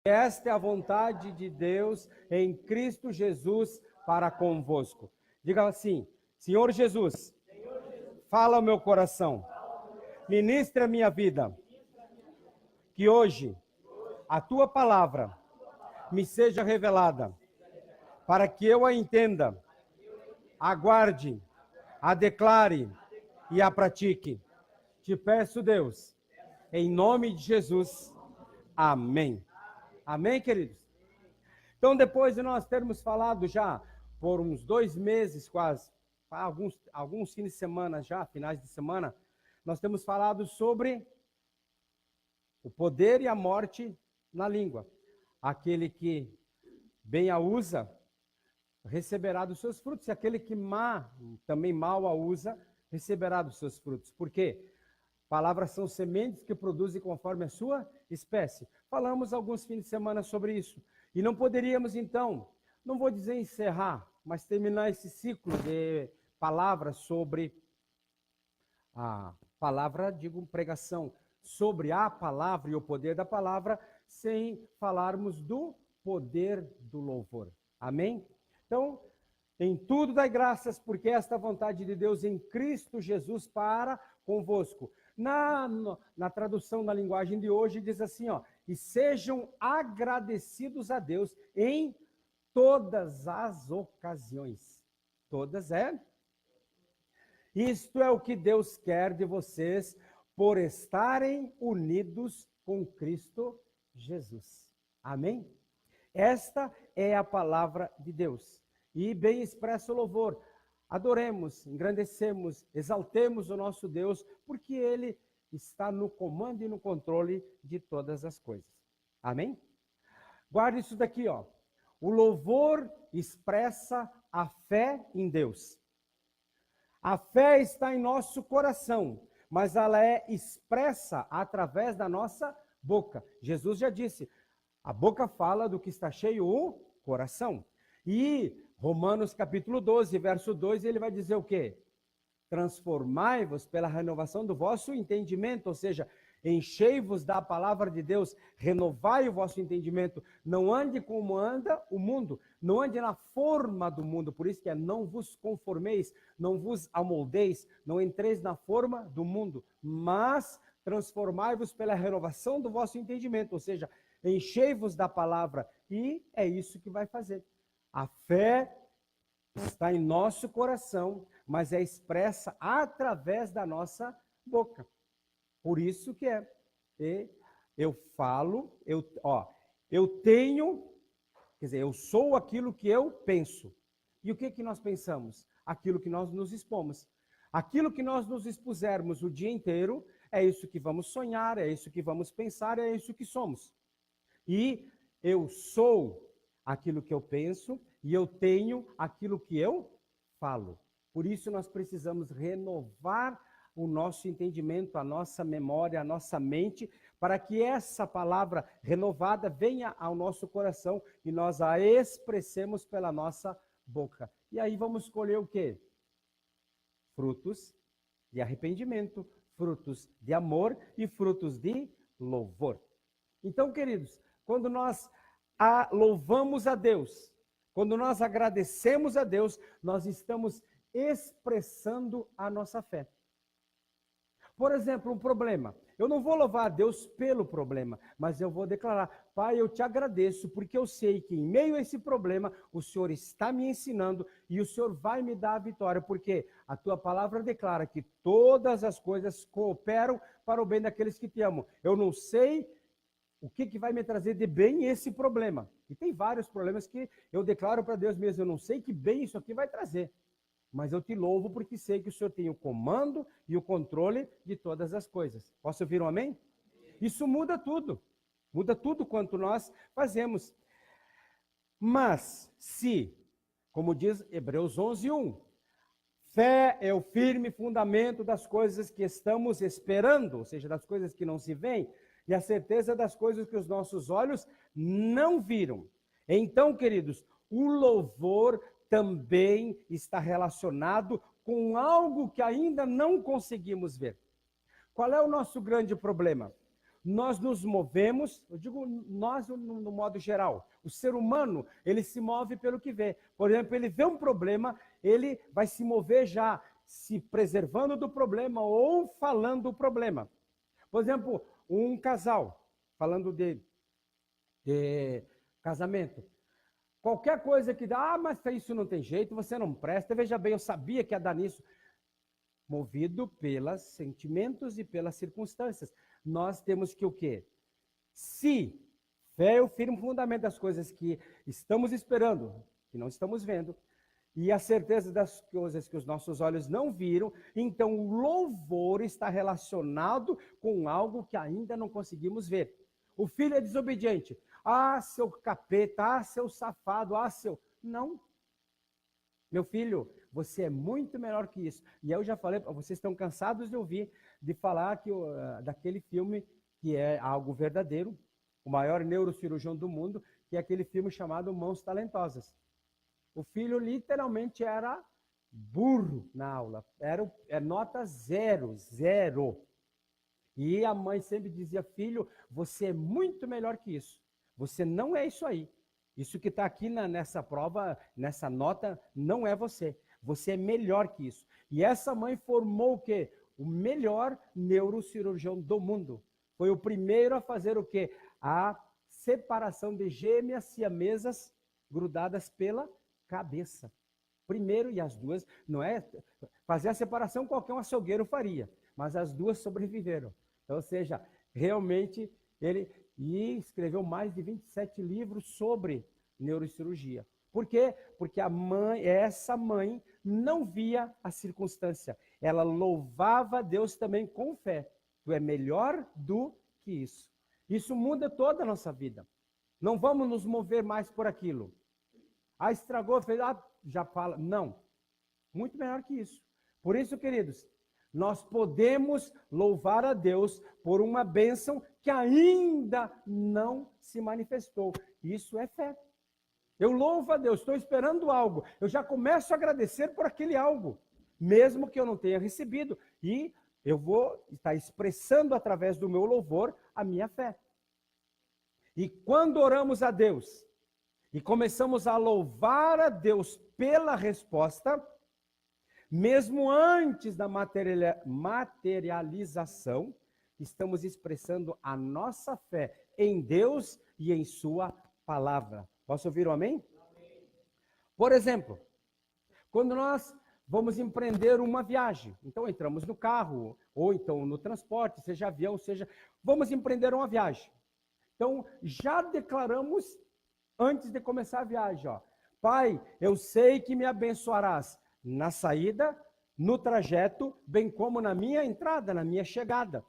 Esta é a vontade de Deus em Cristo Jesus para convosco. Diga assim: Senhor Jesus, fala ao meu coração, ministra a minha vida, que hoje a tua palavra me seja revelada, para que eu a entenda, aguarde, a declare e a pratique. Te peço, Deus, em nome de Jesus. Amém. Amém, queridos? Então, depois de nós termos falado já por uns 2 meses quase, alguns fins de semana já, finais de semana, nós temos falado sobre o poder e a morte na língua. Aquele que bem a usa, receberá dos seus frutos, e aquele que também mal a usa, receberá dos seus frutos. Por quê? Palavras são sementes que produzem conforme a sua espécie. Falamos alguns fins de semana sobre isso. E não poderíamos, então, não vou dizer encerrar, mas terminar esse ciclo de palavras sobre a palavra, digo pregação, sobre a palavra e o poder da palavra, sem falarmos do poder do louvor. Amém? Então, em tudo dai graças, porque esta é a vontade de Deus em Cristo Jesus para convosco. Na tradução da linguagem de hoje diz assim, ó, e sejam agradecidos a Deus em todas as ocasiões. Todas Isto é o que Deus quer de vocês por estarem unidos com Cristo Jesus. Amém? Esta é a palavra de Deus. E bem expressa o louvor. Adoremos, engrandecemos, exaltemos o nosso Deus, porque Ele está no comando e no controle de todas as coisas. Amém? Guarde isso daqui, ó. O louvor expressa a fé em Deus. A fé está em nosso coração, mas ela é expressa através da nossa boca. Jesus já disse, a boca fala do que está cheio o coração. E Romanos capítulo 12, verso 2, ele vai dizer o quê? Transformai-vos pela renovação do vosso entendimento, ou seja, enchei-vos da palavra de Deus, renovai o vosso entendimento, não ande como anda o mundo, não ande na forma do mundo, por isso que é não vos conformeis, não vos amoldeis, não entreis na forma do mundo, mas transformai-vos pela renovação do vosso entendimento, ou seja, enchei-vos da palavra, e é isso que vai fazer. A fé está em nosso coração, mas é expressa através da nossa boca. Por isso que eu falo, eu tenho, quer dizer, eu sou aquilo que eu penso. E o que nós pensamos? Aquilo que nós nos expomos. Aquilo que nós nos expusermos o dia inteiro, é isso que vamos sonhar, é isso que vamos pensar, é isso que somos. E eu sou aquilo que eu penso e eu tenho aquilo que eu falo. Por isso nós precisamos renovar o nosso entendimento, a nossa memória, a nossa mente, para que essa palavra renovada venha ao nosso coração e nós a expressemos pela nossa boca. E aí vamos escolher o quê? Frutos de arrependimento, frutos de amor e frutos de louvor. Então, queridos, quando nós louvamos a Deus, quando nós agradecemos a Deus, nós estamos expressando a nossa fé. Por exemplo, um problema. Eu não vou louvar a Deus pelo problema, mas eu vou declarar, Pai, eu te agradeço, porque eu sei que em meio a esse problema, o Senhor está me ensinando e o Senhor vai me dar a vitória, porque a tua palavra declara que todas as coisas cooperam para o bem daqueles que te amam. Eu não sei o que vai me trazer de bem esse problema. E tem vários problemas que eu declaro para Deus mesmo, eu não sei que bem isso aqui vai trazer. Mas eu te louvo porque sei que o Senhor tem o comando e o controle de todas as coisas. Posso ouvir um amém? Isso muda tudo. Muda tudo quanto nós fazemos. Mas se, como diz Hebreus 11:1, fé é o firme fundamento das coisas que estamos esperando, ou seja, das coisas que não se veem, e a certeza das coisas que os nossos olhos não viram. Então, queridos, o louvor também está relacionado com algo que ainda não conseguimos ver. Qual é o nosso grande problema? nós nos movemos, eu digo nós no modo geral, o ser humano, ele se move pelo que vê. Por exemplo, ele vê um problema, ele vai se mover já se preservando do problema ou falando do problema. Por exemplo, um casal, falando de casamento. Qualquer coisa que dá, mas isso não tem jeito, você não presta. Veja bem, eu sabia que ia dar nisso. Movido pelos sentimentos e pelas circunstâncias. Nós temos que o quê? Se fé é o firme fundamento das coisas que estamos esperando, que não estamos vendo, e a certeza das coisas que os nossos olhos não viram, então o louvor está relacionado com algo que ainda não conseguimos ver. O filho é desobediente. Ah, seu capeta, ah, seu safado, ah, seu... Não. Meu filho, você é muito melhor que isso. E eu já falei, vocês estão cansados de ouvir, de falar que daquele filme que é algo verdadeiro, o maior neurocirurgião do mundo, que é aquele filme chamado Mãos Talentosas. O filho literalmente era burro na aula, era nota 0. E a mãe sempre dizia, filho, você é muito melhor que isso. Você não é isso aí. Isso que está aqui nessa prova, nessa nota, não é você. Você é melhor que isso. E essa mãe formou o quê? O melhor neurocirurgião do mundo. Foi o primeiro a fazer o quê? A separação de gêmeas siamesas grudadas pela cabeça. Primeiro, e as duas, não é... Fazer a separação qualquer um açougueiro faria, mas as duas sobreviveram. Então, ou seja, realmente ele escreveu mais de 27 livros sobre neurocirurgia. Por quê? Porque essa mãe não via a circunstância. Ela louvava a Deus também com fé. Tu é melhor do que isso. Isso muda toda a nossa vida. Não vamos nos mover mais por aquilo. Ah, estragou, fez, já fala. Não. Muito melhor que isso. Por isso, queridos, nós podemos louvar a Deus por uma bênção que ainda não se manifestou. Isso é fé. Eu louvo a Deus, estou esperando algo. Eu já começo a agradecer por aquele algo, mesmo que eu não tenha recebido. E eu vou estar expressando através do meu louvor a minha fé. E quando oramos a Deus e começamos a louvar a Deus pela resposta, mesmo antes da materialização, estamos expressando a nossa fé em Deus e em sua palavra. Posso ouvir um amém? Amém. Por exemplo, quando nós vamos empreender uma viagem, então entramos no carro, ou então no transporte, seja avião, seja... Vamos empreender uma viagem. Então, já declaramos antes de começar a viagem, ó. Pai, eu sei que me abençoarás na saída, no trajeto, bem como na minha entrada, na minha chegada.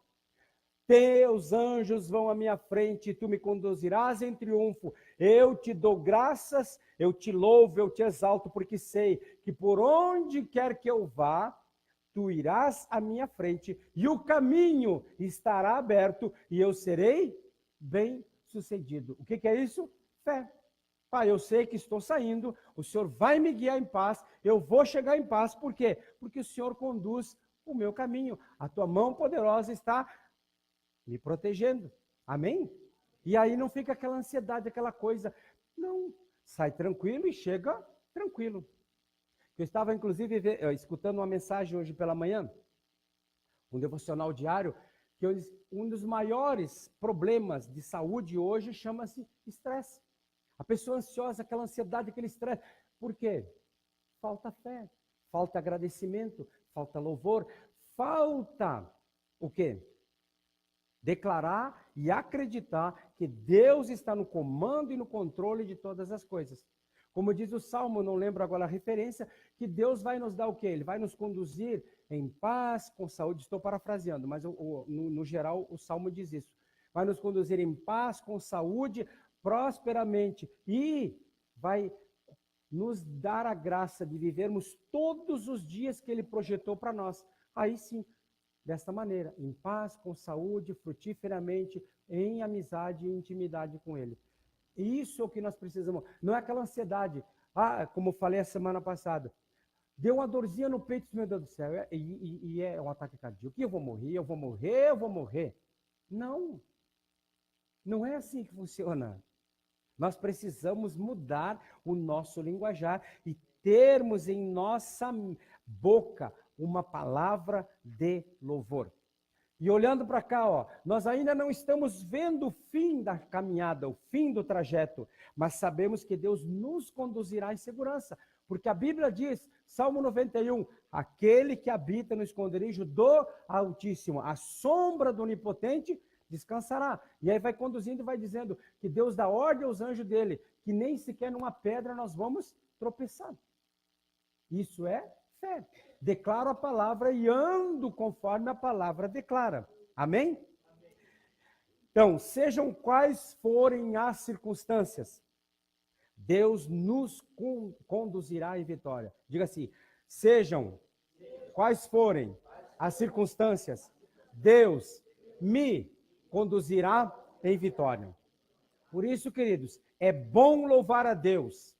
Teus anjos vão à minha frente e tu me conduzirás em triunfo. Eu te dou graças, eu te louvo, eu te exalto, porque sei que por onde quer que eu vá, tu irás à minha frente e o caminho estará aberto e eu serei bem-sucedido. O que é isso? Fé. Pai, eu sei que estou saindo, o Senhor vai me guiar em paz, eu vou chegar em paz. Por quê? Porque o Senhor conduz o meu caminho. A tua mão poderosa está me protegendo. Amém? E aí não fica aquela ansiedade, aquela coisa. Não, sai tranquilo e chega tranquilo. Eu estava, inclusive, escutando uma mensagem hoje pela manhã, um devocional diário, que um dos maiores problemas de saúde hoje chama-se estresse. A pessoa ansiosa, aquela ansiedade, aquele estresse. Por quê? Falta fé, falta agradecimento, falta louvor, falta o quê? Declarar e acreditar que Deus está no comando e no controle de todas as coisas. Como diz o Salmo, não lembro agora a referência, que Deus vai nos dar o quê? Ele vai nos conduzir em paz, com saúde. Estou parafraseando, mas no geral o Salmo diz isso. Vai nos conduzir em paz, com saúde, prosperamente, e vai nos dar a graça de vivermos todos os dias que Ele projetou para nós. Aí sim, desta maneira, em paz, com saúde, frutíferamente, em amizade e intimidade com Ele. Isso é o que nós precisamos. Não é aquela ansiedade. Como eu falei a semana passada, deu uma dorzinha no peito, meu Deus do céu, e é um ataque cardíaco. Eu vou morrer, eu vou morrer, eu vou morrer. Não. Não é assim que funciona. Nós precisamos mudar o nosso linguajar e termos em nossa boca uma palavra de louvor. E olhando para cá, ó, nós ainda não estamos vendo o fim da caminhada, o fim do trajeto, mas sabemos que Deus nos conduzirá em segurança. Porque a Bíblia diz, Salmo 91, aquele que habita no esconderijo do Altíssimo, a sombra do Onipotente, descansará. E aí vai conduzindo e vai dizendo que Deus dá ordem aos anjos dele, que nem sequer numa pedra nós vamos tropeçar. Isso é fé. Declaro a palavra e ando conforme a palavra declara. Amém? Então, sejam quais forem as circunstâncias, Deus nos conduzirá em vitória. Diga assim, sejam quais forem as circunstâncias, Deus me conduzirá em vitória. Por isso, queridos, é bom louvar a Deus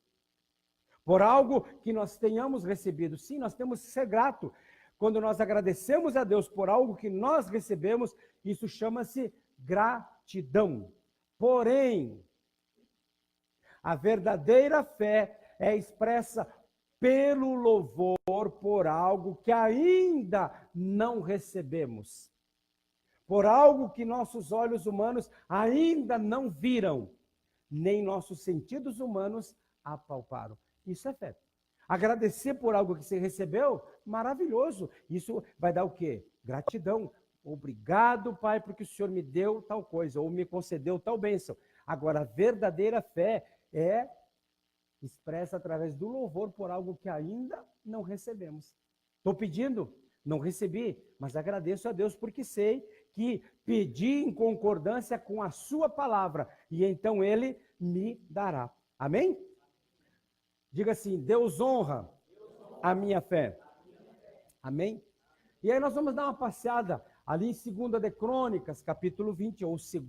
por algo que nós tenhamos recebido. Sim, nós temos que ser grato. Quando nós agradecemos a Deus por algo que nós recebemos, isso chama-se gratidão. Porém, a verdadeira fé é expressa pelo louvor por algo que ainda não recebemos. Por algo que nossos olhos humanos ainda não viram, nem nossos sentidos humanos apalparam. Isso é fé. Agradecer por algo que você recebeu, maravilhoso. Isso vai dar o quê? Gratidão. Obrigado, Pai, porque o Senhor me deu tal coisa, ou me concedeu tal bênção. Agora, a verdadeira fé é expressa através do louvor por algo que ainda não recebemos. Estou pedindo, não recebi, mas agradeço a Deus porque sei que pedi em concordância com a sua palavra, e então Ele me dará. Amém? Diga assim, Deus honra a minha fé. Amém? E aí nós vamos dar uma passeada ali em 2 de Crônicas, capítulo 20, ou 2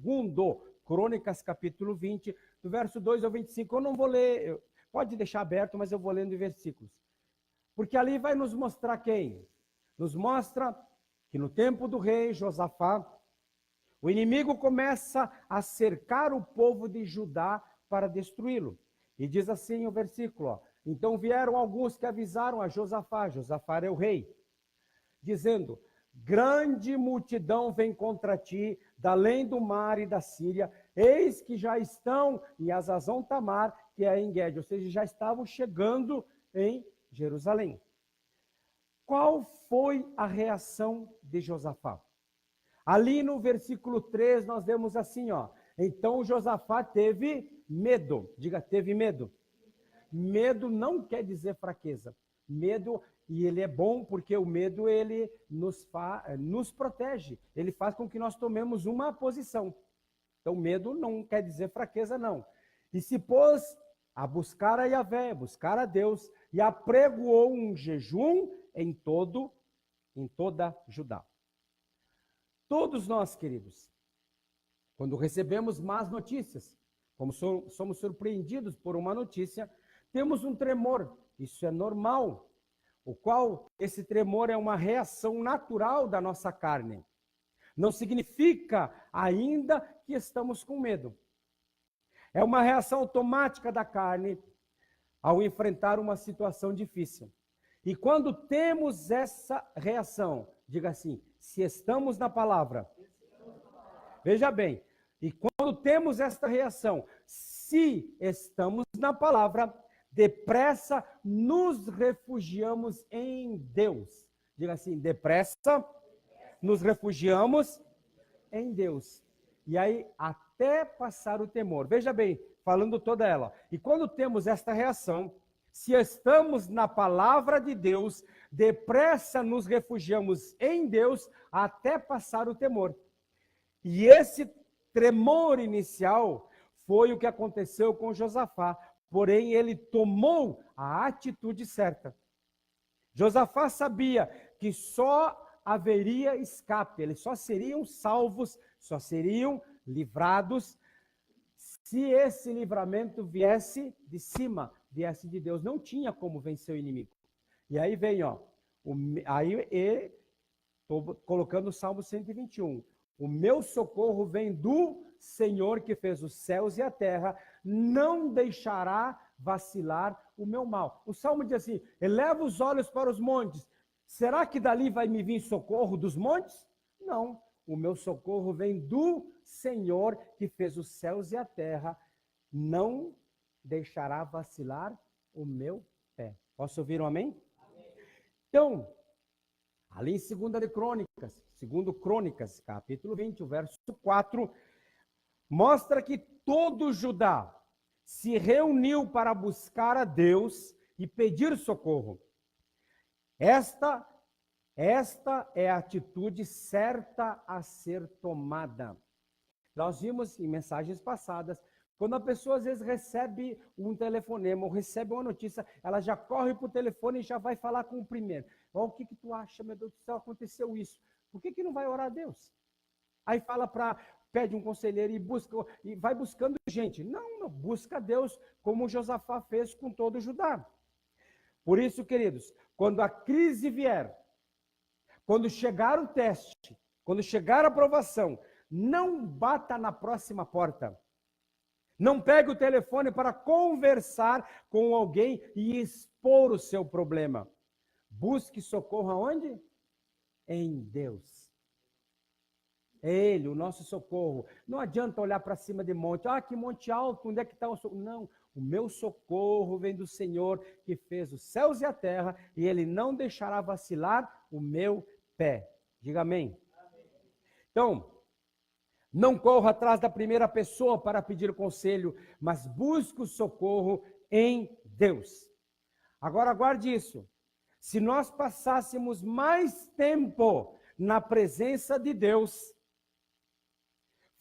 Crônicas, capítulo 20, do verso 2 ao 25. Eu não vou ler, pode deixar aberto, mas eu vou lendo em versículos. Porque ali vai nos mostrar quem? Nos mostra que no tempo do rei Josafá, o inimigo começa a cercar o povo de Judá para destruí-lo. E diz assim o versículo, ó, então vieram alguns que avisaram a Josafá, Josafá é o rei, dizendo, grande multidão vem contra ti, da além do mar e da Síria, eis que já estão em Azazão Tamar, que é em Guede, ou seja, já estavam chegando em Jerusalém. Qual foi a reação de Josafá? Ali no versículo 3 nós vemos assim, ó, então Josafá teve medo, diga, teve medo. Medo não quer dizer fraqueza. Medo, e ele é bom porque o medo ele nos protege. Ele faz com que nós tomemos uma posição. Então medo não quer dizer fraqueza, não. E se pôs a buscar a Yahvé, buscar a Deus, e apregoou um jejum em toda Judá. Todos nós, queridos, quando recebemos más notícias, como somos surpreendidos por uma notícia, temos um tremor. Isso é normal. O qual esse tremor é uma reação natural da nossa carne. Não significa ainda que estamos com medo. É uma reação automática da carne ao enfrentar uma situação difícil. E quando temos essa reação, diga assim, se estamos na palavra. Veja bem, e quando temos esta reação, se estamos na palavra, depressa nos refugiamos em Deus. Diga assim, depressa nos refugiamos em Deus. E aí, até passar o temor. Veja bem, falando toda ela. E quando temos esta reação, se estamos na palavra de Deus, depressa nos refugiamos em Deus até passar o temor. E esse tremor inicial foi o que aconteceu com Josafá, porém ele tomou a atitude certa. Josafá sabia que só haveria escape, eles só seriam salvos, só seriam livrados se esse livramento viesse de cima, viesse de Deus. Não tinha como vencer o inimigo. E aí vem, ó, estou colocando o Salmo 121. O meu socorro vem do Senhor que fez os céus e a terra, não deixará vacilar o meu mal. O Salmo diz assim: eleva os olhos para os montes. Será que dali vai me vir socorro dos montes? Não. O meu socorro vem do Senhor que fez os céus e a terra, não deixará vacilar o meu pé. Posso ouvir um amém? Amém. Então, ali em 2 Crônicas, capítulo 20, o verso 4, mostra que todo Judá se reuniu para buscar a Deus e pedir socorro. Esta é a atitude certa a ser tomada. Nós vimos em mensagens passadas, quando a pessoa às vezes recebe um telefonema ou recebe uma notícia, ela já corre para o telefone e já vai falar com o primeiro. Oh, o que tu acha, meu Deus do céu, aconteceu isso? Por que não vai orar a Deus? Aí pede um conselheiro e vai buscando gente. Não, busca a Deus, como Josafá fez com todo Judá. Por isso, queridos, quando a crise vier, quando chegar o teste, quando chegar a aprovação, não bata na próxima porta. Não pegue o telefone para conversar com alguém e expor o seu problema. Busque socorro aonde? Em Deus. É Ele, o nosso socorro. Não adianta olhar para cima de monte. Ah, que monte alto, onde é que está o socorro? Não, o meu socorro vem do Senhor que fez os céus e a terra e Ele não deixará vacilar o meu pé. Diga amém. Amém. Então, não corra atrás da primeira pessoa para pedir conselho, mas busque o socorro em Deus. Agora, guarde isso. Se nós passássemos mais tempo na presença de Deus,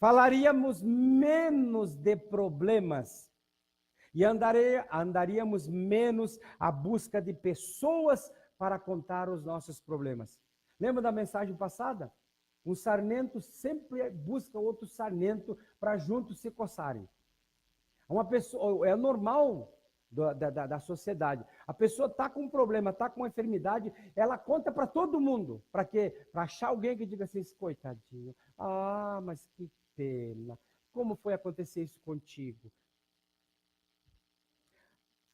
falaríamos menos de problemas e andaríamos menos à busca de pessoas para contar os nossos problemas. Lembra da mensagem passada? Um sarnento sempre busca outro sarnento para juntos se coçarem. Uma pessoa, é normal da sociedade. A pessoa está com um problema, está com uma enfermidade, ela conta para todo mundo. Para quê? Para achar alguém que diga assim, coitadinho, mas que pena. Como foi acontecer isso contigo?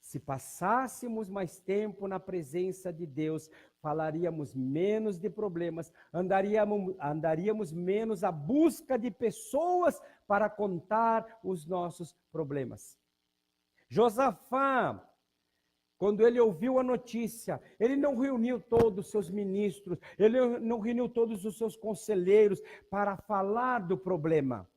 Se passássemos mais tempo na presença de Deus, falaríamos menos de problemas, andaríamos menos à busca de pessoas para contar os nossos problemas. Josafá, quando ele ouviu a notícia, ele não reuniu todos os seus ministros, ele não reuniu todos os seus conselheiros para falar do problema.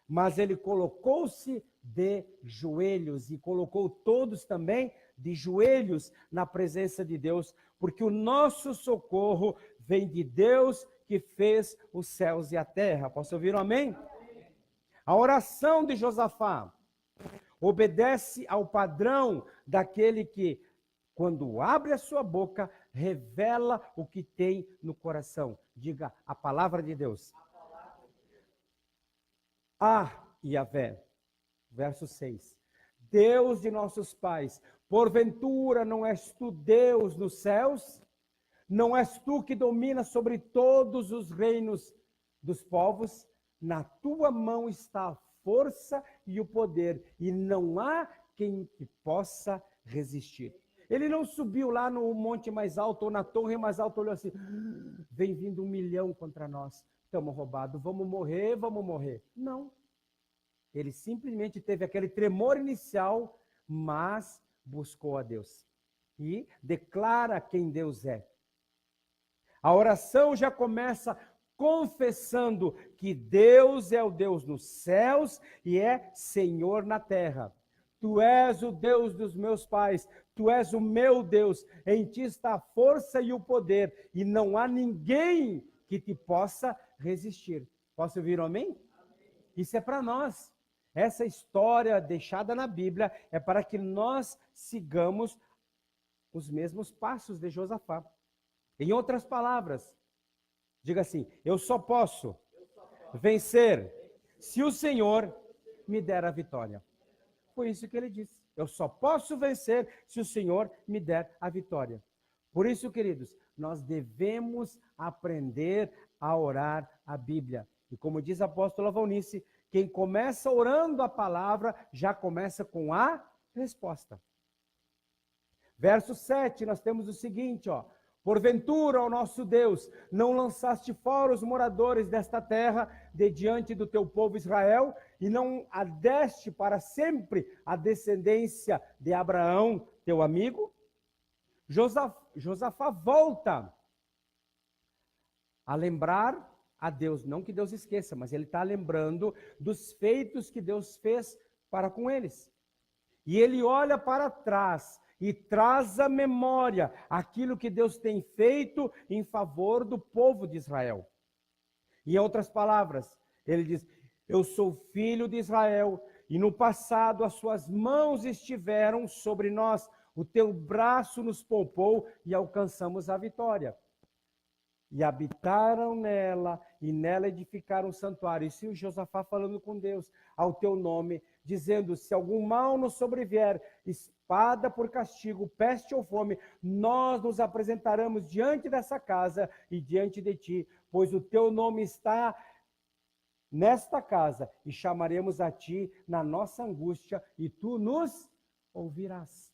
Mas ele colocou-se de joelhos e colocou todos também de joelhos na presença de Deus, porque o nosso socorro vem de Deus que fez os céus e a terra. Posso ouvir um amém? Amém. A oração de Josafá obedece ao padrão daquele que, quando abre a sua boca, revela o que tem no coração. Diga a palavra de Deus. Yahvé, verso 6. Deus de nossos pais, porventura não és tu Deus nos céus? Não és tu que dominas sobre todos os reinos dos povos? Na tua mão está a força e o poder, e não há quem te possa resistir. Ele não subiu lá no monte mais alto ou na torre mais alta, olhou assim, vem vindo 1 milhão contra nós, estamos roubados, vamos morrer. Não. Ele simplesmente teve aquele tremor inicial, mas buscou a Deus. E declara quem Deus é. A oração já começa confessando que Deus é o Deus nos céus e é Senhor na terra. Tu és o Deus dos meus pais, tu és o meu Deus, em ti está a força e o poder, e não há ninguém que te possa resistir. Posso ouvir um amém? Isso é para nós. Essa história deixada na Bíblia é para que nós sigamos os mesmos passos de Josafá. Em outras palavras, diga assim, eu só posso vencer se o Senhor me der a vitória. Foi isso que ele disse. Eu só posso vencer se o Senhor me der a vitória. Por isso, queridos, nós devemos aprender a orar a Bíblia. E como diz a apóstola Valnice, quem começa orando a palavra, já começa com a resposta. Verso 7, nós temos o seguinte, ó. Porventura, ó nosso Deus, não lançaste fora os moradores desta terra de diante do teu povo Israel, e não a deste para sempre a descendência de Abraão, teu amigo? Josafá volta a lembrar a Deus, não que Deus esqueça, mas ele está lembrando dos feitos que Deus fez para com eles. E ele olha para trás e traz à memória aquilo que Deus tem feito em favor do povo de Israel. Em outras palavras, ele diz: eu sou filho de Israel, e no passado as suas mãos estiveram sobre nós, o teu braço nos poupou e alcançamos a vitória. E habitaram nela, e nela edificaram um santuário. E se o Josafá falando com Deus, ao teu nome, dizendo: se algum mal nos sobrevier, espada por castigo, peste ou fome, nós nos apresentaremos diante dessa casa e diante de ti, pois o teu nome está nesta casa, e chamaremos a ti na nossa angústia, e tu nos ouvirás.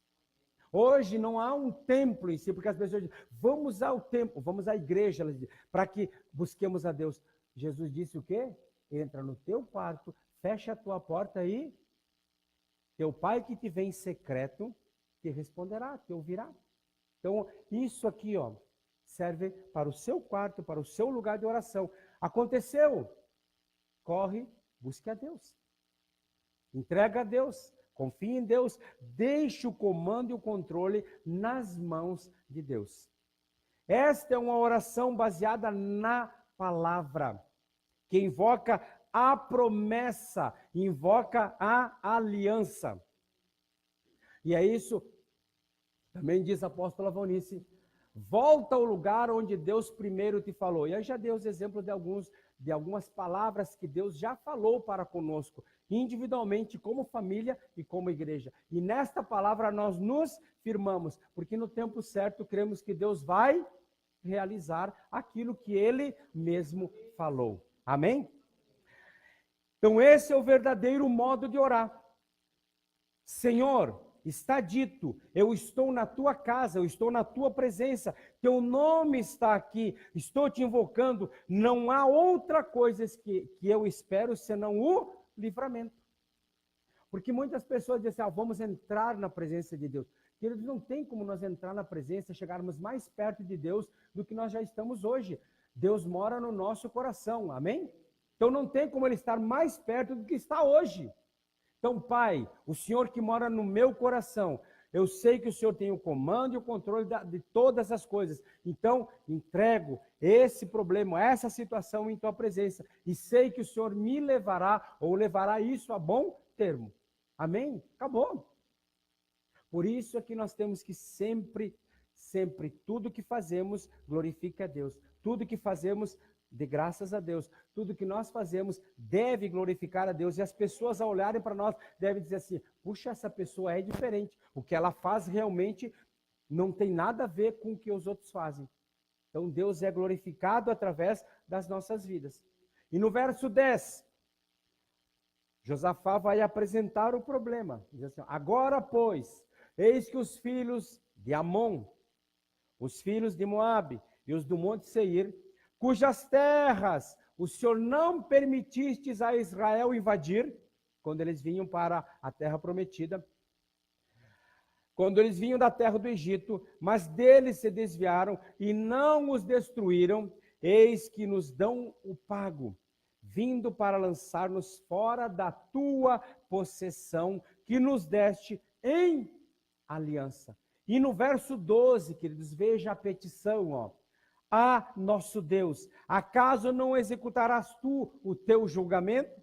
Hoje não há um templo em si, porque as pessoas dizem: vamos ao templo, vamos à igreja, para que busquemos a Deus. Jesus disse o quê? Entra no teu quarto, fecha a tua porta e teu pai que te vê em secreto te responderá, te ouvirá. Então, isso aqui, ó, serve para o seu quarto, para o seu lugar de oração. Aconteceu, corre, busque a Deus. Entrega a Deus. Confie em Deus, deixe o comando e o controle nas mãos de Deus. Esta é uma oração baseada na palavra, que invoca a promessa, invoca a aliança. E é isso, também diz a apóstola Valnice: volta ao lugar onde Deus primeiro te falou. E aí já deu os exemplos de algumas palavras que Deus já falou para conosco, individualmente, como família e como igreja. E nesta palavra nós nos firmamos, porque no tempo certo cremos que Deus vai realizar aquilo que Ele mesmo falou. Amém? Então esse é o verdadeiro modo de orar. Senhor, está dito, eu estou na tua casa, eu estou na tua presença, teu nome está aqui, estou te invocando, não há outra coisa que eu espero senão o livramento. Porque muitas pessoas dizem: vamos entrar na presença de Deus. Queridos, não tem como nós entrar na presença, chegarmos mais perto de Deus do que nós já estamos hoje. Deus mora no nosso coração, amém? Então não tem como Ele estar mais perto do que está hoje. Então, Pai, o Senhor que mora no meu coração, eu sei que o Senhor tem o comando e o controle de todas as coisas. Então, entrego esse problema, essa situação em tua presença. E sei que o Senhor me levará, ou levará isso a bom termo. Amém? Acabou. Por isso é que nós temos que sempre, tudo que fazemos, glorifique a Deus. Tudo que fazemos, de graças a Deus. Tudo que nós fazemos deve glorificar a Deus. E as pessoas, ao olharem para nós, devem dizer assim: puxa, essa pessoa é diferente. O que ela faz realmente não tem nada a ver com o que os outros fazem. Então Deus é glorificado através das nossas vidas. E no verso 10, Josafá vai apresentar o problema. Diz assim: agora, pois, eis que os filhos de Amon, os filhos de Moabe e os do monte Seir, cujas terras o Senhor não permitistes a Israel invadir, quando eles vinham para a terra prometida, quando eles vinham da terra do Egito, mas deles se desviaram e não os destruíram, eis que nos dão o pago, vindo para lançar-nos fora da tua possessão, que nos deste em aliança. E no verso 12, queridos, veja a petição, ó. Ah, nosso Deus, acaso não executarás tu o teu julgamento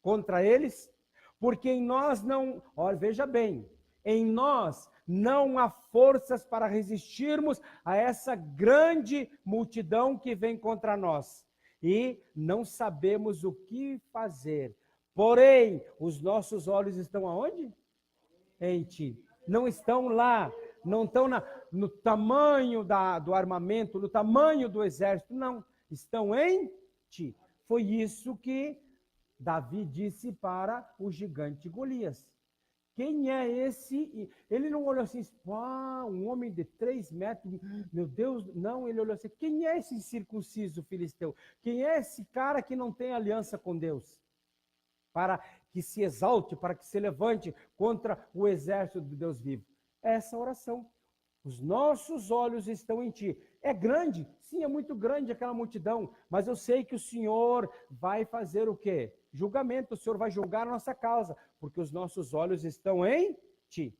contra eles? Porque em nós não, olha, veja bem, em nós não há forças para resistirmos a essa grande multidão que vem contra nós. E não sabemos o que fazer. Porém, os nossos olhos estão aonde? Em ti. Não estão lá, não estão no tamanho do armamento, no tamanho do exército, não. estão em ti. Foi isso que Davi disse para o gigante Golias. Quem é esse? Ele não olhou assim, um homem de 3 metros, meu Deus, não, ele olhou assim, quem é esse incircunciso filisteu? Quem é esse cara que não tem aliança com Deus? Para que se exalte, para que se levante contra o exército de Deus vivo. Essa oração. Os nossos olhos estão em ti. É grande? Sim, é muito grande aquela multidão, mas eu sei que o Senhor vai fazer o quê? Julgamento, o Senhor vai julgar a nossa causa, porque os nossos olhos estão em ti.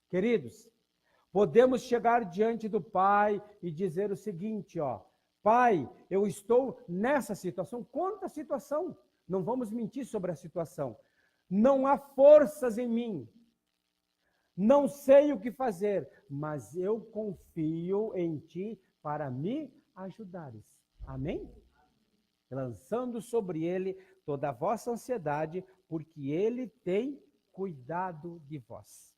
Queridos, podemos chegar diante do Pai e dizer o seguinte, Pai, eu estou nessa situação. Conta a situação. Não vamos mentir sobre a situação. Não há forças em mim. Não sei o que fazer, mas eu confio em ti para me ajudares. Amém? Lançando sobre ele toda a vossa ansiedade, porque ele tem cuidado de vós.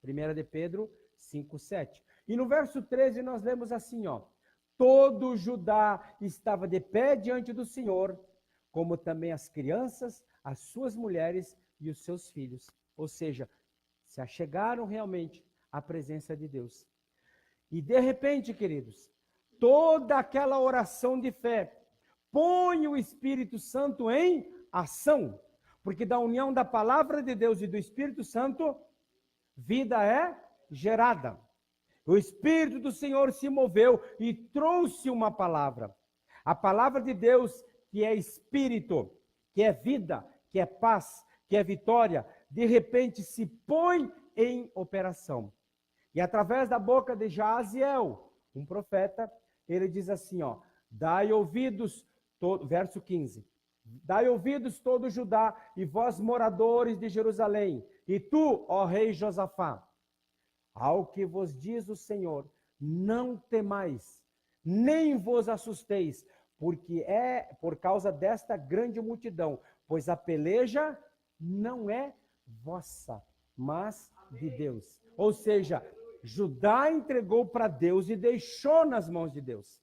1 de Pedro 5:7. E no verso 13 nós lemos assim, todo Judá estava de pé diante do Senhor, como também as crianças, as suas mulheres e os seus filhos. Ou seja, se achegaram realmente à presença de Deus. E de repente, queridos, toda aquela oração de fé põe o Espírito Santo em ação. Porque da união da palavra de Deus e do Espírito Santo, vida é gerada. O Espírito do Senhor se moveu e trouxe uma palavra. A palavra de Deus, que é Espírito, que é vida, que é paz, que é vitória, de repente se põe em operação. E através da boca de Jaziel, um profeta, ele diz assim, dai ouvidos, verso 15, dai ouvidos todo Judá e vós moradores de Jerusalém, e tu, ó rei Josafá, ao que vos diz o Senhor, não temais, nem vos assusteis, porque é por causa desta grande multidão, pois a peleja não é vossa, mas de Deus. Ou seja, Judá entregou para Deus e deixou nas mãos de Deus.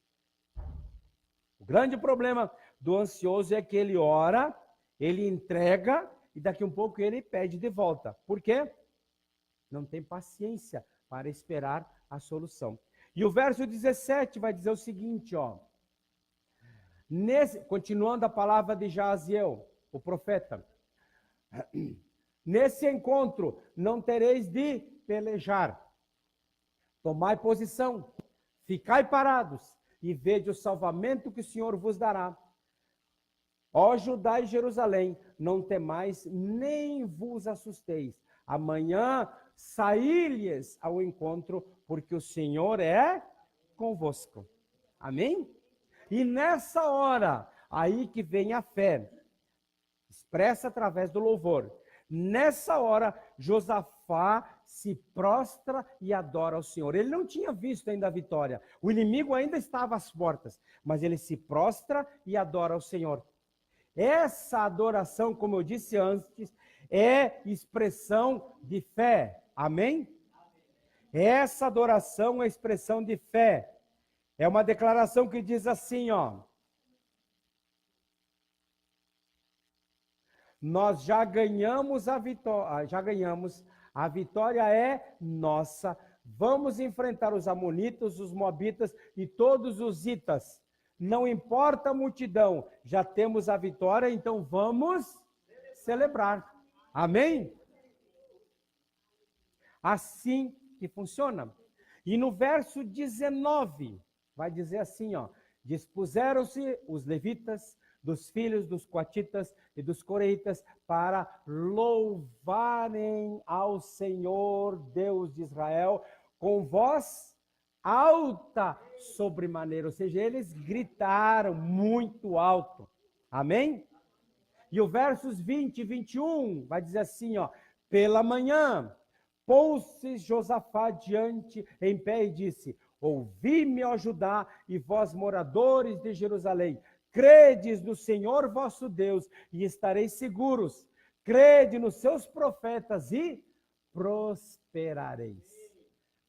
O grande problema do ansioso é que ele ora, ele entrega e daqui um pouco ele pede de volta. Por quê? Não tem paciência para esperar a solução. E o verso 17 vai dizer o seguinte, continuando a palavra de Jaziel, o profeta. Nesse encontro não tereis de pelejar. Tomai posição, ficai parados e vede o salvamento que o Senhor vos dará. Ó Judá e Jerusalém, não temais nem vos assusteis. Amanhã saí-lhes ao encontro, porque o Senhor é convosco. Amém? E nessa hora, aí que vem a fé, expressa através do louvor. Nessa hora, Josafá se prostra e adora ao Senhor. Ele não tinha visto ainda a vitória. O inimigo ainda estava às portas, mas ele se prostra e adora ao Senhor. Essa adoração, como eu disse antes, é expressão de fé. Amém? Essa adoração é expressão de fé. É uma declaração que diz assim, nós já ganhamos a vitória é nossa. Vamos enfrentar os amonitas, os moabitas e todos os itas. Não importa a multidão, já temos a vitória, então vamos celebrar. Amém? Assim que funciona. E no verso 19, vai dizer assim, dispuseram-se os levitas, dos filhos dos coatitas e dos coreitas, para louvarem ao Senhor Deus de Israel com voz alta sobremaneira, ou seja, eles gritaram muito alto. Amém? E o versos 20 e 21 vai dizer assim, pela manhã, pôs-se Josafá diante em pé e disse, ouvi-me, ó Judá, e vós moradores de Jerusalém, credes no Senhor vosso Deus e estareis seguros. Crede nos seus profetas e prosperareis.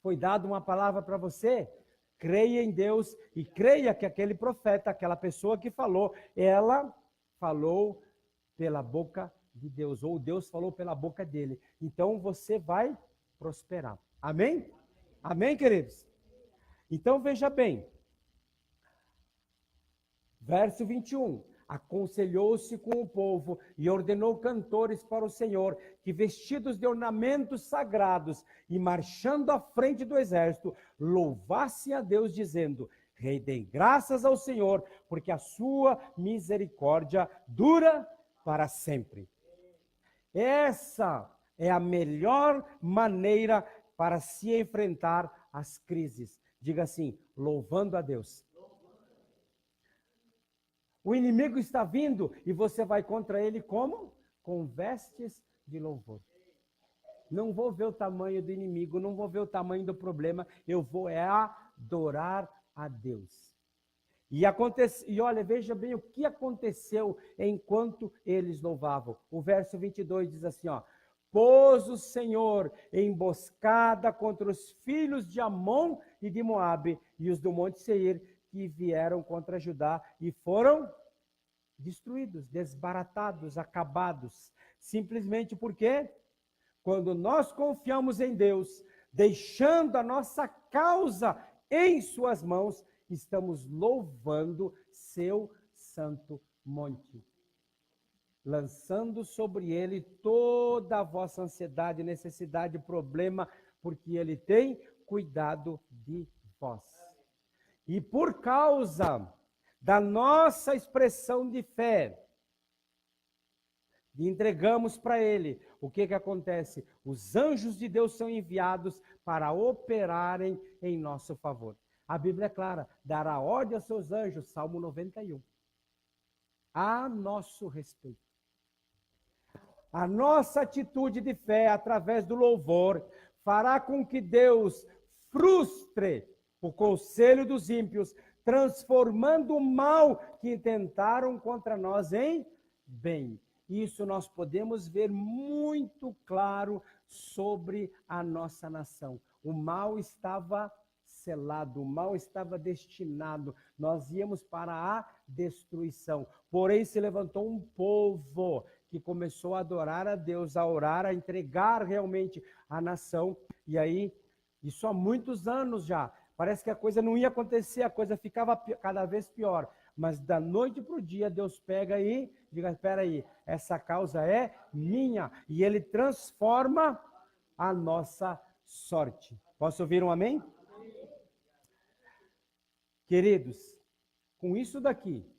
Foi dada uma palavra para você? creia em Deus e creia que aquele profeta, aquela pessoa que falou, ela falou pela boca de Deus, ou Deus falou pela boca dele. Então você vai prosperar. Amém? Amém, queridos? Então veja bem. Verso 21. Aconselhou-se com o povo e ordenou cantores para o Senhor, que vestidos de ornamentos sagrados e marchando à frente do exército, louvassem a Deus, dizendo: rendem graças ao Senhor, porque a sua misericórdia dura para sempre. Essa é a melhor maneira para se enfrentar as crises. Diga assim, louvando a Deus. O inimigo está vindo e você vai contra ele como? Com vestes de louvor. Não vou ver o tamanho do inimigo, não vou ver o tamanho do problema, eu vou adorar a Deus. E olha, veja bem o que aconteceu enquanto eles louvavam. O verso 22 diz assim, ó: pôs o Senhor emboscada contra os filhos de Amon e de Moabe e os do monte Seir, que vieram contra Judá e foram destruídos, desbaratados, acabados. Simplesmente porque quando nós confiamos em Deus, deixando a nossa causa em suas mãos, estamos louvando seu santo monte, lançando sobre ele toda a vossa ansiedade, necessidade, problema, porque ele tem cuidado de vós. E por causa da nossa expressão de fé, e entregamos para ele, o que acontece? Os anjos de Deus são enviados para operarem em nosso favor. A Bíblia é clara, dará ordem aos seus anjos, Salmo 91, a nosso respeito. A nossa atitude de fé, através do louvor, fará com que Deus frustre o conselho dos ímpios, transformando o mal que intentaram contra nós em bem. Isso nós podemos ver muito claro sobre a nossa nação. O mal estava selado, o mal estava destinado, nós íamos para a destruição. Porém, se levantou um povo que começou a adorar a Deus, a orar, a entregar realmente a nação. E aí, isso há muitos anos já. Parece que a coisa não ia acontecer, a coisa ficava cada vez pior. Mas da noite para o dia, Deus pega e diz, espera aí, essa causa é minha. E Ele transforma a nossa sorte. Posso ouvir um amém? Queridos, com isso daqui,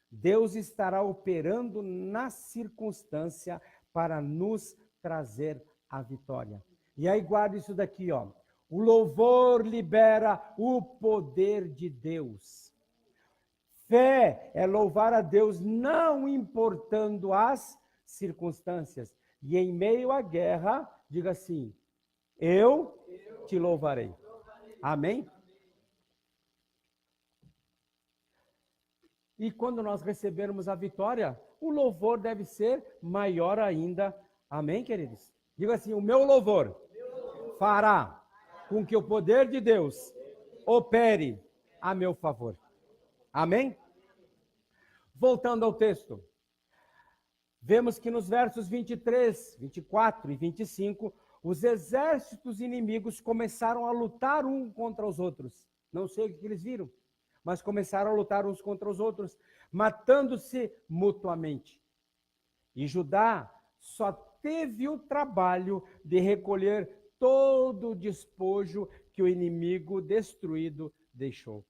Deus estará operando na circunstância para nos trazer a vitória. E aí guarda isso daqui, ó. O louvor libera o poder de Deus. Fé é louvar a Deus não importando as circunstâncias. E em meio à guerra, diga assim, eu te louvarei. Amém? E quando nós recebermos a vitória, o louvor deve ser maior ainda. Amém, queridos? Diga assim, o meu louvor fará com que o poder de Deus opere a meu favor. Amém? Voltando ao texto, vemos que nos versos 23, 24 e 25, os exércitos inimigos começaram a lutar uns contra os outros. Não sei o que eles viram, mas começaram a lutar uns contra os outros, matando-se mutuamente. E Judá só teve o trabalho de recolher todo o despojo que o inimigo destruído deixou.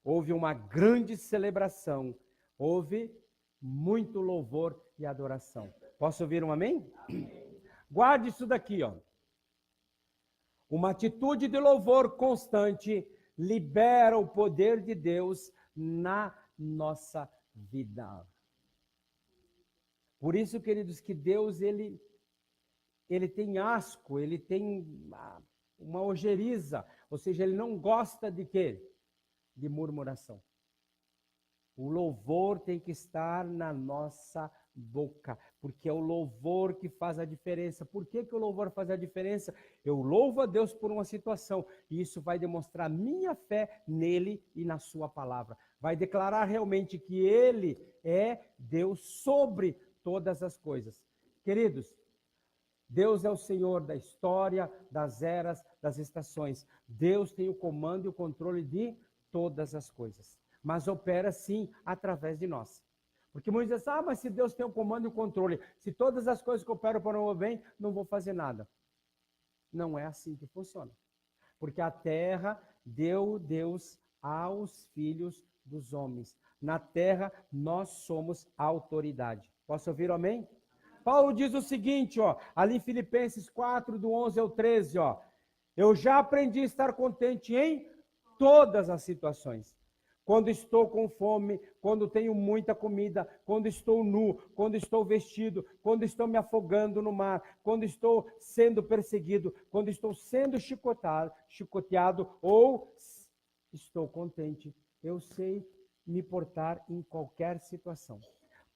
Houve uma grande celebração, houve muito louvor e adoração. Posso ouvir um amém? Amém. Guarde isso daqui, ó. Uma atitude de louvor constante libera o poder de Deus na nossa vida. Por isso, queridos, que Deus, ele tem asco, ele tem uma ojeriza, ou seja, ele não gosta de quê? De murmuração. O louvor tem que estar na nossa boca, porque é o louvor que faz a diferença. Por que o louvor faz a diferença? Eu louvo a Deus por uma situação, e isso vai demonstrar minha fé nele e na sua palavra. Vai declarar realmente que ele é Deus sobre todas as coisas. Queridos, Deus é o Senhor da história, das eras, das estações. Deus tem o comando e o controle de todas as coisas, mas opera sim através de nós. Porque muitos dizem, mas se Deus tem o comando e o controle, se todas as coisas que operam para o meu bem, não vou fazer nada. Não é assim que funciona. Porque a terra deu Deus aos filhos dos homens. Na terra nós somos a autoridade. Posso ouvir o amém? Paulo diz o seguinte, ali em Filipenses 4, do 11 ao 13, eu já aprendi a estar contente em todas as situações. Quando estou com fome, quando tenho muita comida, quando estou nu, quando estou vestido, quando estou me afogando no mar, quando estou sendo perseguido, quando estou sendo chicoteado ou estou contente. Eu sei me portar em qualquer situação.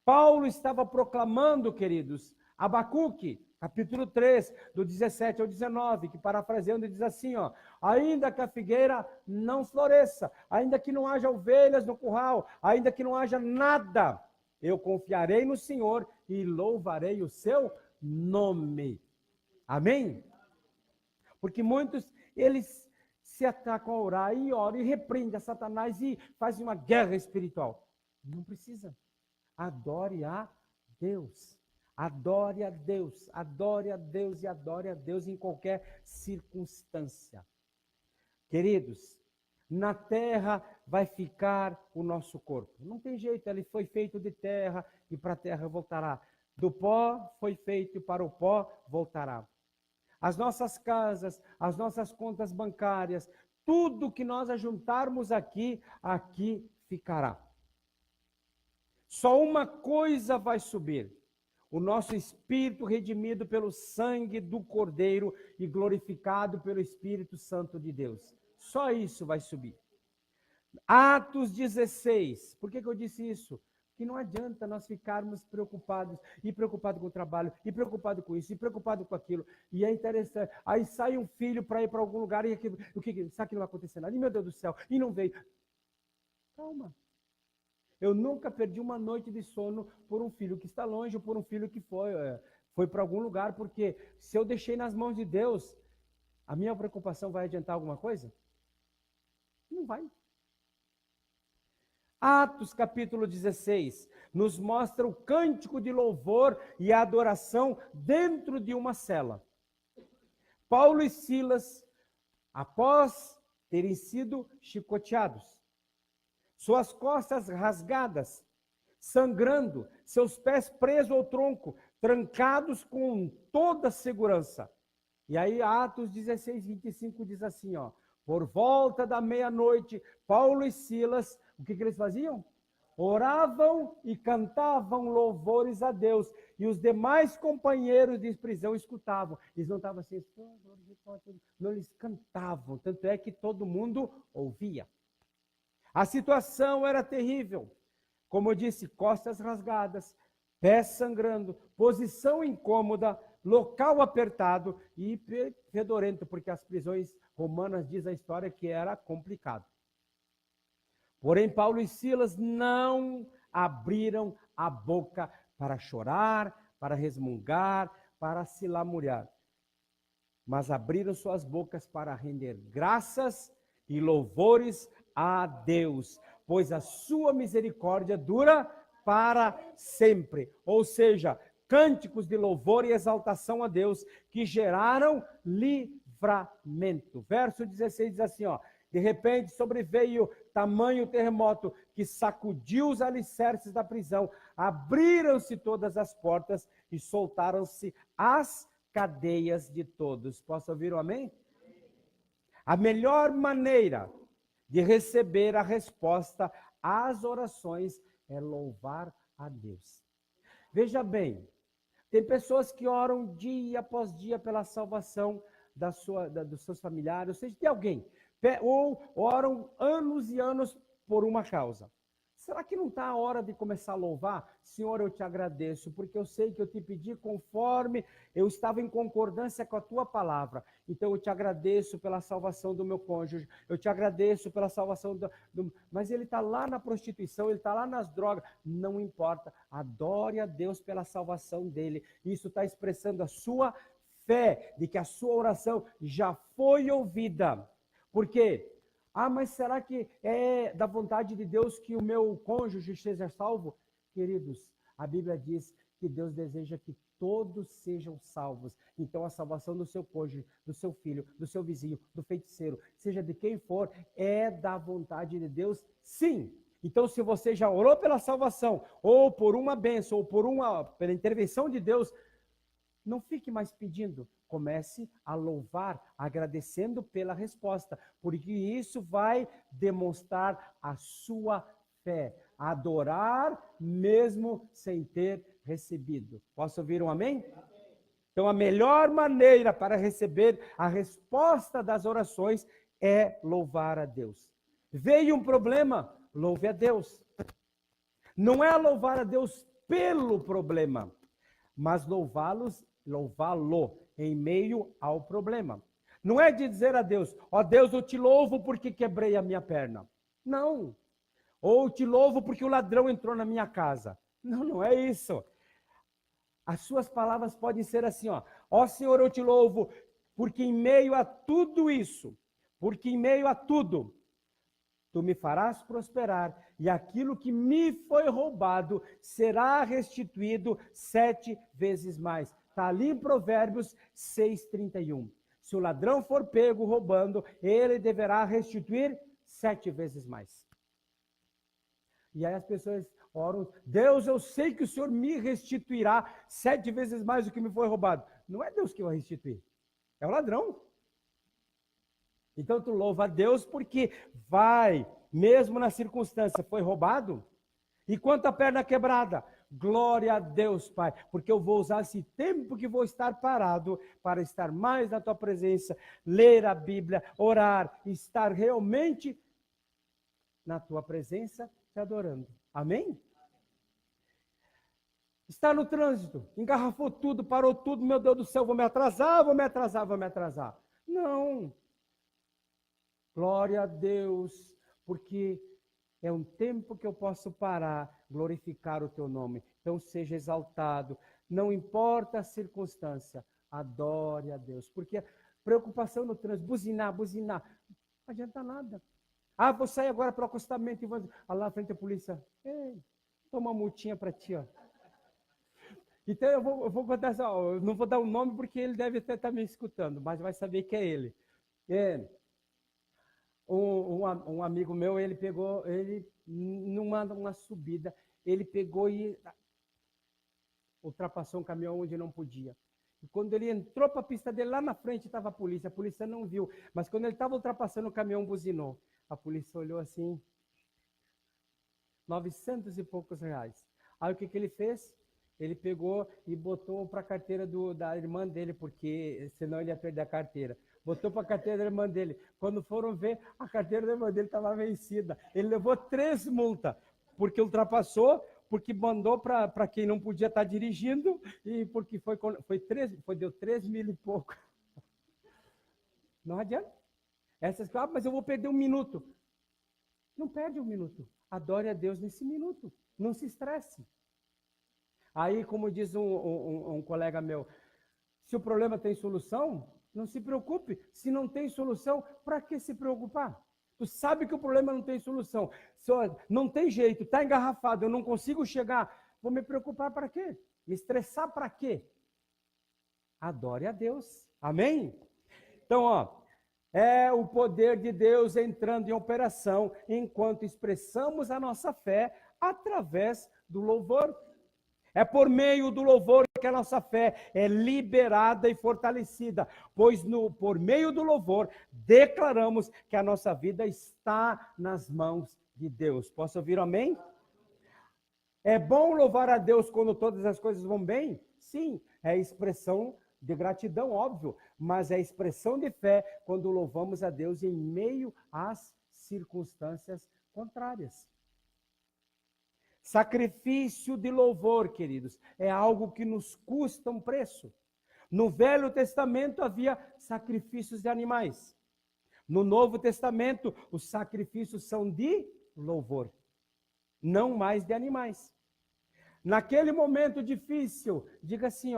Paulo estava proclamando, queridos, Abacuque, capítulo 3, do 17 ao 19, que parafraseando diz assim, ainda que a figueira não floresça, ainda que não haja ovelhas no curral, ainda que não haja nada, eu confiarei no Senhor e louvarei o seu nome. Amém? Porque muitos, eles se atacam a orar e oram e repreendem a Satanás e fazem uma guerra espiritual. Não precisa. Adore a Deus. Adore a Deus. Adore a Deus e adore a Deus em qualquer circunstância. Queridos, na terra vai ficar o nosso corpo. Não tem jeito, ele foi feito de terra e para a terra voltará. Do pó foi feito e para o pó voltará. As nossas casas, as nossas contas bancárias, tudo que nós ajuntarmos aqui ficará. Só uma coisa vai subir: o nosso espírito redimido pelo sangue do Cordeiro e glorificado pelo Espírito Santo de Deus. Só isso vai subir. Atos 16. Por que eu disse isso? Porque não adianta nós ficarmos preocupados, e preocupado com o trabalho, e preocupado com isso, e preocupado com aquilo. E é interessante, aí sai um filho para ir para algum lugar, e sabe que não vai acontecer nada? E meu Deus do céu, e não veio. Calma. Eu nunca perdi uma noite de sono por um filho que está longe ou por um filho que foi para algum lugar, porque se eu deixei nas mãos de Deus, a minha preocupação vai adiantar alguma coisa? Não vai. Atos capítulo 16 nos mostra o cântico de louvor e adoração dentro de uma cela. Paulo e Silas, após terem sido chicoteados, suas costas rasgadas, sangrando, seus pés presos ao tronco, trancados com toda segurança. E aí Atos 16, 25 diz assim, por volta da meia-noite, Paulo e Silas, o que eles faziam? Oravam e cantavam louvores a Deus. E os demais companheiros de prisão escutavam. Eles não estavam assim, não, eles cantavam. Tanto é que todo mundo ouvia. A situação era terrível. Como eu disse, costas rasgadas, pés sangrando, posição incômoda, local apertado e fedorento, porque as prisões romanas, diz a história, que era complicado. Porém, Paulo e Silas não abriram a boca para chorar, para resmungar, para se lamuriar, mas abriram suas bocas para render graças e louvores a Deus, pois a sua misericórdia dura para sempre. Ou seja, cânticos de louvor e exaltação a Deus que geraram livramento. Verso 16 diz assim, de repente sobreveio tamanho terremoto que sacudiu os alicerces da prisão, abriram-se todas as portas e soltaram-se as cadeias de todos. Posso ouvir um amém? A melhor maneira de receber a resposta às orações é louvar a Deus. Veja bem, tem pessoas que oram dia após dia pela salvação dos seus familiares, ou seja, de alguém, ou oram anos e anos por uma causa. Será que não está a hora de começar a louvar? Senhor, eu te agradeço, porque eu sei que eu te pedi conforme eu estava em concordância com a tua palavra. Então eu te agradeço pela salvação do meu cônjuge, eu te agradeço pela salvação Mas ele está lá na prostituição, ele está lá nas drogas. Não importa, adore a Deus pela salvação dele. Isso está expressando a sua fé, de que a sua oração já foi ouvida. Por quê? Mas será que é da vontade de Deus que o meu cônjuge seja salvo? Queridos, a Bíblia diz que Deus deseja que todos sejam salvos. Então a salvação do seu cônjuge, do seu filho, do seu vizinho, do feiticeiro, seja de quem for, é da vontade de Deus, sim. Então se você já orou pela salvação, ou por uma bênção, ou pela intervenção de Deus, não fique mais pedindo, comece a louvar, agradecendo pela resposta, porque isso vai demonstrar a sua fé, adorar mesmo sem ter recebido. Posso ouvir um amém? Então a melhor maneira para receber a resposta das orações é louvar a Deus. Veio um problema, louve a Deus. Não é louvar a Deus pelo problema, mas louvá-lo em meio ao problema. Não é de dizer a Deus, ó Deus, eu te louvo porque quebrei a minha perna. Não. Ou te louvo porque o ladrão entrou na minha casa. Não, não é isso. As suas palavras podem ser assim, ó Senhor, eu te louvo porque em meio a tudo isso, porque em meio a tudo, tu me farás prosperar, e aquilo que me foi roubado será restituído 7 vezes mais. Está ali em Provérbios 6:31. Se o ladrão for pego roubando, ele deverá restituir 7 vezes mais. E aí as pessoas oram, Deus, eu sei que o Senhor me restituirá 7 vezes mais do que me foi roubado. Não é Deus que vai restituir, é o ladrão. Então tu louva a Deus porque vai, mesmo na circunstância, foi roubado. E quanto à perna quebrada, glória a Deus, Pai, porque eu vou usar esse tempo que vou estar parado para estar mais na tua presença, ler a Bíblia, orar, estar realmente na tua presença te adorando. Amém? Está no trânsito, engarrafou tudo, parou tudo, meu Deus do céu, vou me atrasar. Não. Glória a Deus, porque é um tempo que eu posso parar, glorificar o teu nome. Então seja exaltado, não importa a circunstância, adore a Deus. Porque preocupação no trânsito, buzinar, não adianta nada. Vou sair agora para o acostamento e vou lá na frente da polícia. Toma uma multinha para ti, ó. Então eu vou contar assim, eu não vou dar o nome porque ele deve até estar me escutando, mas vai saber que é ele. Um amigo meu, ele numa subida, ele pegou e ultrapassou um caminhão onde não podia. E quando ele entrou para a pista dele, lá na frente estava a polícia não viu, mas quando ele estava ultrapassando o caminhão, buzinou. A polícia olhou assim, 900 e poucos reais. Aí o que ele fez? Ele pegou e botou para a carteira da irmã dele, porque senão ele ia perder a carteira. Botou para a carteira da irmã dele. Quando foram ver, a carteira da irmã dele estava vencida. Ele levou 3 multas, porque ultrapassou, porque mandou para quem não podia estar dirigindo, e porque deu 3 mil e pouco. Não adianta. Mas eu vou perder 1 minuto. Não perde 1 minuto. Adore a Deus nesse minuto. Não se estresse. Aí, como diz um colega meu, se o problema tem solução, não se preocupe. Se não tem solução, para que se preocupar? Tu sabe que o problema não tem solução. Não tem jeito, está engarrafado, eu não consigo chegar. Vou me preocupar para quê? Me estressar para quê? Adore a Deus. Amém? Então, é o poder de Deus entrando em operação enquanto expressamos a nossa fé através do louvor. É por meio do louvor que a nossa fé é liberada e fortalecida, pois por meio do louvor declaramos que a nossa vida está nas mãos de Deus. Posso ouvir um amém? É bom louvar a Deus quando todas as coisas vão bem? Sim, é expressão de gratidão, óbvio, mas é expressão de fé quando louvamos a Deus em meio às circunstâncias contrárias. Sacrifício de louvor, queridos, é algo que nos custa um preço. No Velho Testamento havia sacrifícios de animais. No Novo Testamento, os sacrifícios são de louvor, não mais de animais. Naquele momento difícil, diga assim,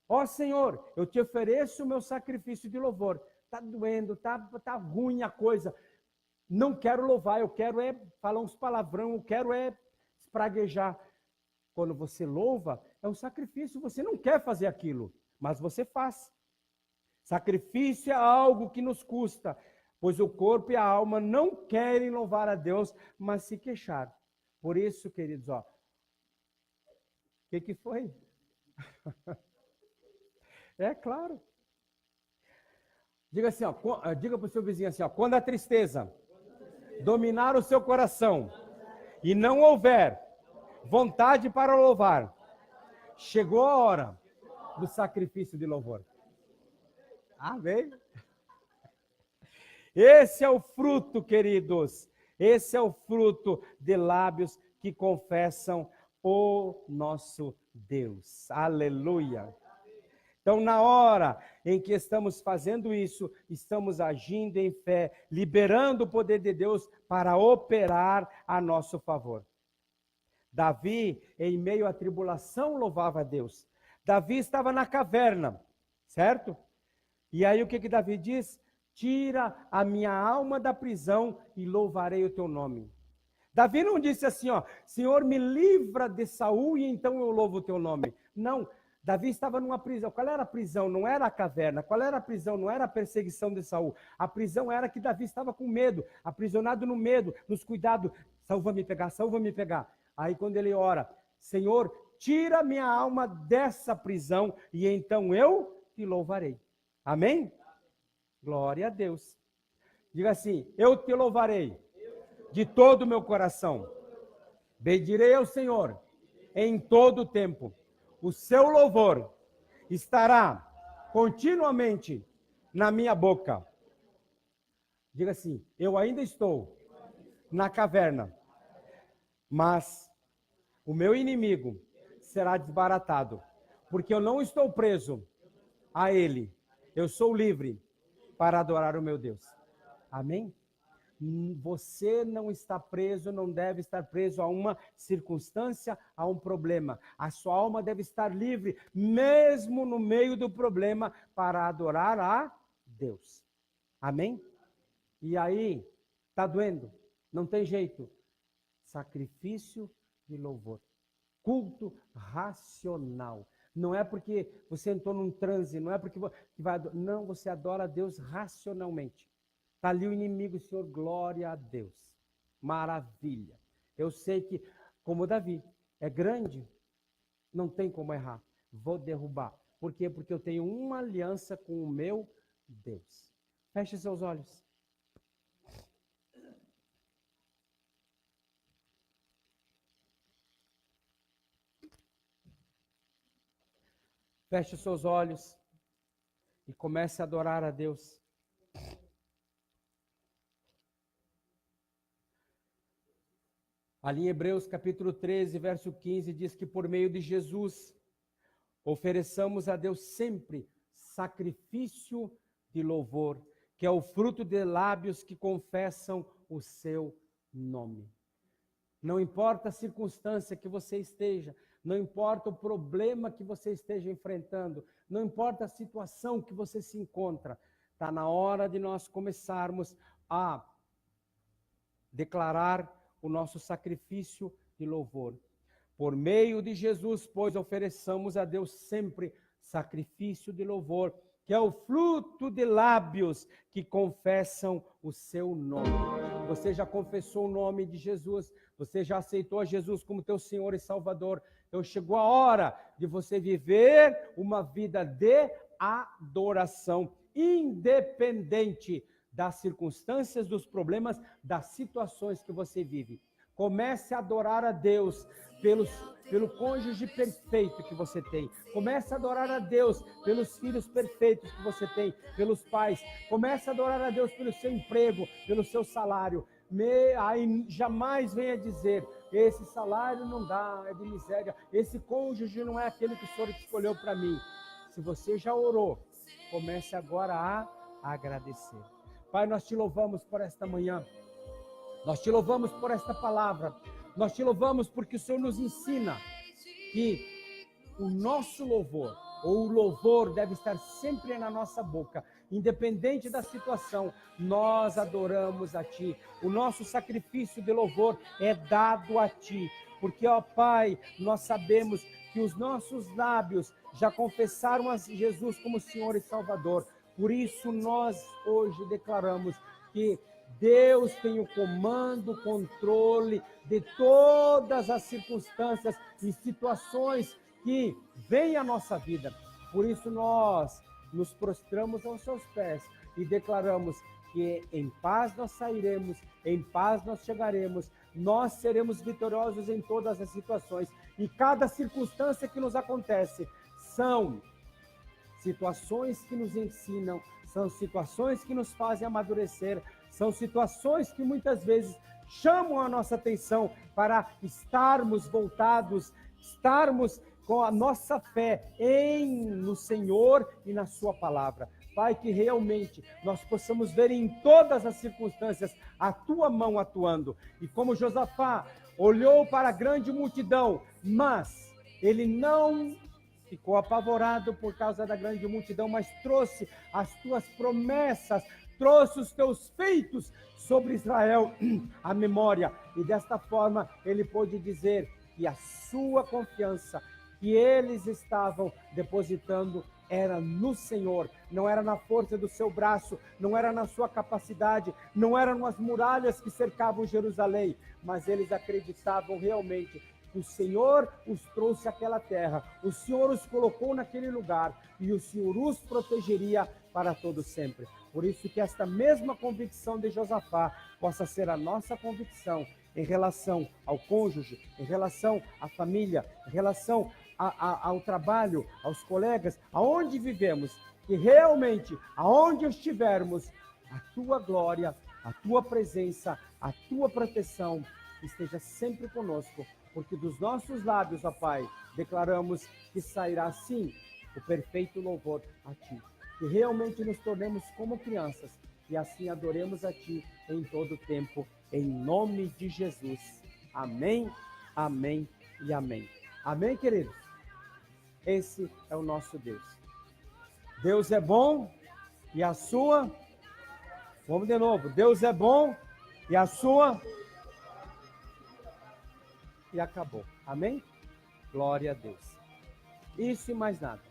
ó Senhor, eu te ofereço o meu sacrifício de louvor. Está doendo, tá ruim a coisa. Não quero louvar, eu quero falar uns palavrão, eu quero espraguejar. Quando você louva, é um sacrifício, você não quer fazer aquilo, mas você faz. Sacrifício é algo que nos custa, pois o corpo e a alma não querem louvar a Deus, mas se queixar. Por isso, queridos, o que foi? É claro. Diga assim, diga para o seu vizinho assim, quando a tristeza dominar o seu coração e não houver vontade para louvar, chegou a hora do sacrifício de louvor. Amém? Esse é o fruto, queridos. Esse é o fruto de lábios que confessam o nosso Deus. Aleluia. Então, na hora em que estamos fazendo isso, estamos agindo em fé, liberando o poder de Deus para operar a nosso favor. Davi, em meio à tribulação, louvava a Deus. Davi estava na caverna, certo? E aí o que Davi diz? Tira a minha alma da prisão e louvarei o teu nome. Davi não disse assim, Senhor, me livra de Saul e então eu louvo o teu nome. Não, Davi estava numa prisão. Qual era a prisão? Não era a caverna. Qual era a prisão? Não era a perseguição de Saul. A prisão era que Davi estava com medo, aprisionado no medo, nos cuidados. Saul vai me pegar, Saul vai me pegar. Aí quando ele ora, Senhor, tira minha alma dessa prisão e então eu te louvarei. Amém? Glória a Deus. Diga assim, eu te louvarei de todo o meu coração. Bendirei ao Senhor em todo o tempo. O seu louvor estará continuamente na minha boca. Diga assim, eu ainda estou na caverna, mas o meu inimigo será desbaratado, porque eu não estou preso a ele. Eu sou livre para adorar o meu Deus. Amém? Você não está preso, não deve estar preso a uma circunstância, a um problema. A sua alma deve estar livre, mesmo no meio do problema, para adorar a Deus. Amém? E aí, está doendo? Não tem jeito. Sacrifício de louvor. Culto racional. Não é porque você entrou num transe, não é porque vai... Não, você adora a Deus racionalmente. Está ali o inimigo, Senhor, glória a Deus. Maravilha. Eu sei que, como Davi, é grande, não tem como errar. Vou derrubar. Por quê? Porque eu tenho uma aliança com o meu Deus. Feche seus olhos. Feche seus olhos e comece a adorar a Deus. Ali em Hebreus capítulo 13, verso 15, diz que por meio de Jesus, ofereçamos a Deus sempre sacrifício de louvor, que é o fruto de lábios que confessam o seu nome. Não importa a circunstância que você esteja, não importa o problema que você esteja enfrentando, não importa a situação que você se encontra, está na hora de nós começarmos a declarar o nosso sacrifício de louvor. Por meio de Jesus, pois, ofereçamos a Deus sempre sacrifício de louvor, que é o fruto de lábios que confessam o seu nome. Você já confessou o nome de Jesus, você já aceitou a Jesus como teu Senhor e Salvador. Então chegou a hora de você viver uma vida de adoração, independente das circunstâncias, dos problemas, das situações que você vive. Comece a adorar a Deus pelo cônjuge perfeito que você tem. Comece a adorar a Deus pelos filhos perfeitos que você tem, pelos pais. Comece a adorar a Deus pelo seu emprego, pelo seu salário. Aí jamais venha dizer, esse salário não dá, é de miséria, esse cônjuge não é aquele que o Senhor escolheu para mim. Se você já orou, comece agora a agradecer. Pai, nós te louvamos por esta manhã, nós te louvamos por esta palavra, nós te louvamos porque o Senhor nos ensina que o nosso louvor, ou o louvor, deve estar sempre na nossa boca, independente da situação. Nós adoramos a Ti, o nosso sacrifício de louvor é dado a Ti, porque, ó Pai, nós sabemos que os nossos lábios já confessaram a Jesus como Senhor e Salvador. Por isso nós hoje declaramos que Deus tem o comando, o controle de todas as circunstâncias e situações que vêm à nossa vida. Por isso nós nos prostramos aos seus pés e declaramos que em paz nós sairemos, em paz nós chegaremos, nós seremos vitoriosos em todas as situações. E cada circunstância que nos acontece são situações que nos ensinam, são situações que nos fazem amadurecer, são situações que muitas vezes chamam a nossa atenção para estarmos voltados, estarmos com a nossa fé no Senhor e na sua palavra. Pai, que realmente nós possamos ver em todas as circunstâncias a tua mão atuando. E como Josafá olhou para a grande multidão, mas ele não ficou apavorado por causa da grande multidão, mas trouxe as tuas promessas, trouxe os teus feitos sobre Israel à memória. E desta forma ele pôde dizer que a sua confiança que eles estavam depositando era no Senhor, não era na força do seu braço, não era na sua capacidade, não eram nas muralhas que cercavam Jerusalém, mas eles acreditavam realmente que o Senhor os trouxe àquela terra, o Senhor os colocou naquele lugar e o Senhor os protegeria para todo sempre. Por isso que esta mesma convicção de Josafá possa ser a nossa convicção em relação ao cônjuge, em relação à família, em relação ao trabalho, aos colegas, aonde vivemos, que realmente, aonde estivermos, a tua glória, a tua presença, a tua proteção esteja sempre conosco, porque dos nossos lábios, ó Pai, declaramos que sairá sim o perfeito louvor a Ti, que realmente nos tornemos como crianças e assim adoremos a Ti em todo o tempo, em nome de Jesus. Amém, amém e amém. Amém, queridos? Esse é o nosso Deus. Deus é bom e a sua... Vamos de novo. Deus é bom e a sua... E acabou. Amém? Glória a Deus. Isso e mais nada.